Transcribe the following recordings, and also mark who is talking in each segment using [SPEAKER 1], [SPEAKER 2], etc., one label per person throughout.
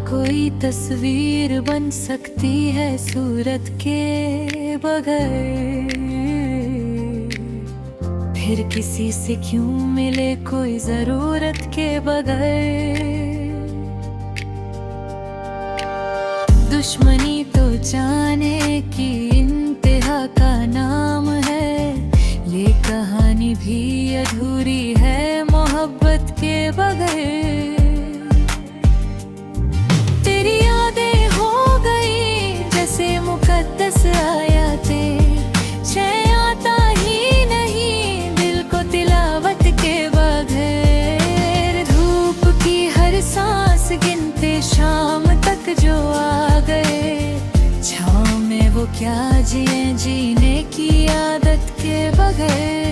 [SPEAKER 1] कोई तस्वीर बन सकती है सूरत के बगैर? फिर किसी से क्यों मिले कोई जरूरत के बगैर? दुश्मनी तो जाने की इंतहा का नाम है, ये कहानी भी अधूरी है मोहब्बत के बगैर। तेरी यादें हो गई जैसे मुकद्दस आयातें, चैन आता ही नहीं दिल को तिलावत के बगैर। धूप की हर सांस गिनते शाम तक जो आ गए, छाँव में वो क्या जिए जीने की आदत के बगैर।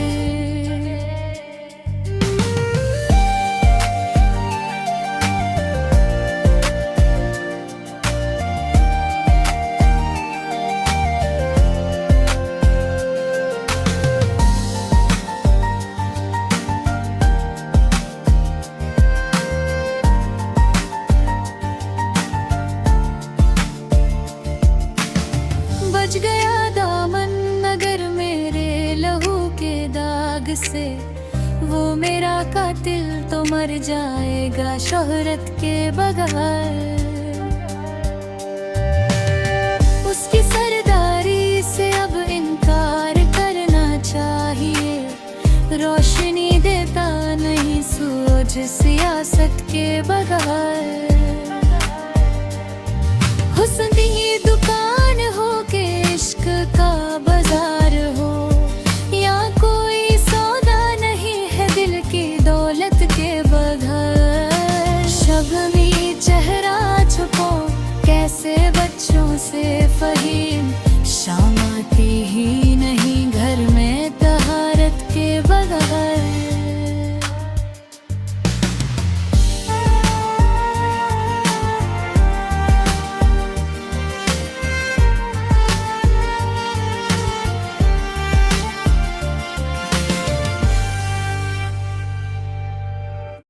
[SPEAKER 1] बच गया दामन अगर मेरे लहू के दाग से, वो मेरा कातिल तो मर जाएगा शोहरत के बगैर। उसकी सरदारी से अब इनकार करना चाहिए, रोशनी देता नहीं सूरज सियासत के बगैर। हुस्न की दुकान हो के इश्क का बाजार हो, या कोई सौदा नहीं है दिल की दौलत के बगैर। शबनी चेहरा छुपो कैसे बच्चों से फहीम,